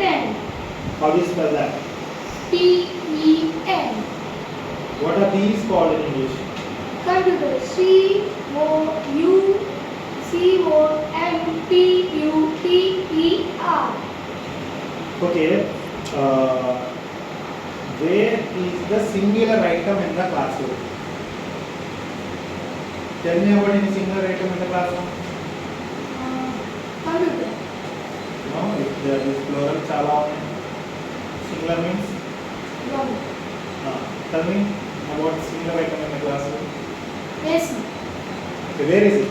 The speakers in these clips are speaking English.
Ten. How do you spell that? Ten. What are these called in English? Computer. Computer. Okay. Where is the singular item in the classroom? Tell me about any singular item in the classroom. Computer. No, if there is plural chala ఉన్నాయి. Singular means? One. Tell me about singular item in the classroom. Yes. Okay, where is it?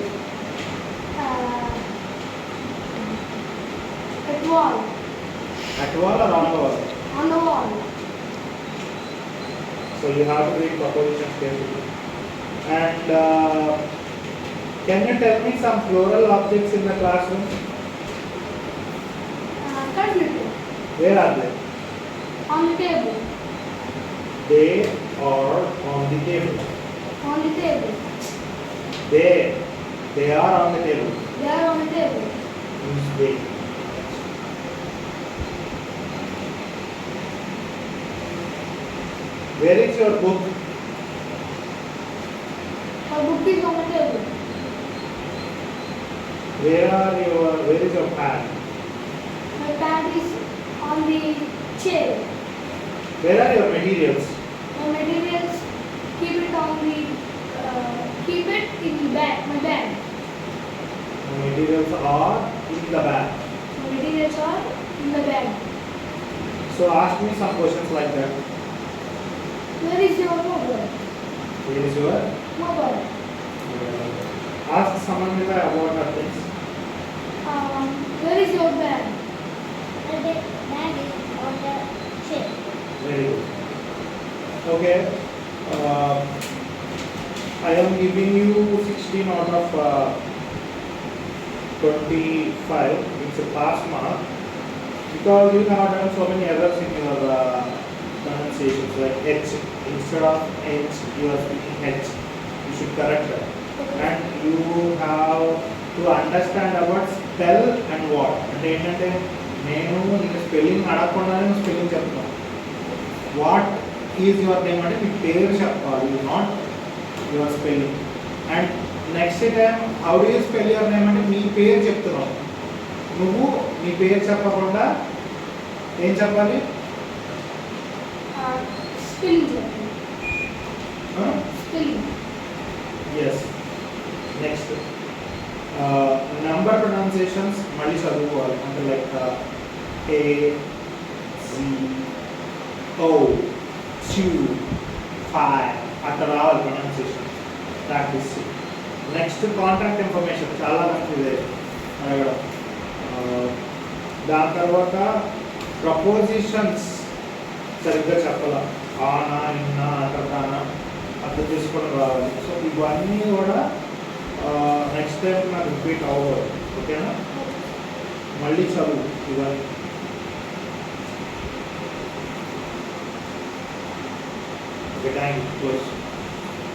At wall. At wall or on the wall? On the wall. So you have to read propositions carefully. And can you tell me some plural objects in the classroom? Computer. Where are they? On the table. They are on the table. On the table. They are on the table. They are on the table. Means they. Where is your book? A book is on the table. Where is your pad? My pad is on the chair. Where are your materials? My materials, keep it in the bag. My bag. The materials are in the bag. My materials are in the bag. So ask me some questions like that. Where is your mobile? Where is your? Mobile. Ask someone with about her things. Where is your bag? The bag is on the chair. Very good. Okay. I am giving you 16 out of 25. It's a pass mark because you have done so many errors in your pronunciations, like H. Instead of H, you are speaking H. You should correct that. And you have to understand about spell and what. అంటే ఏంటంటే నేను నీకు spelling అడగకుండానే spelling చెప్తాను. What is your name అంటే మీ పేరు చెప్పాలి, not your spelling. And next time how do you spell your name అంటే మీ పేరు చెప్తున్నావు, నువ్వు నీ పేరు చెప్పకుండా ఏం చెప్పాలి? Spelling. Spelling. Yes. Next number pronunciations మళ్ళీ చదువుకోవాలి. అంటే like A G O Q five అట్లా రావాలి pronunciation practice. Next contact information చాలా మంచిది అడగడం. దాని తర్వాత ప్రపోజిషన్స్ సరిగ్గా చెప్పాల, ఆనా ఇన్నా అటకానా అర్థం చేసుకోవడం రావాలి. సో ఇవన్నీ కూడా నెక్స్ట్ టైం నాకు రిపీట్ అవ్వదు. ఓకేనా? మళ్ళీ చదువు ఇవన్నీ. Okay, thank you.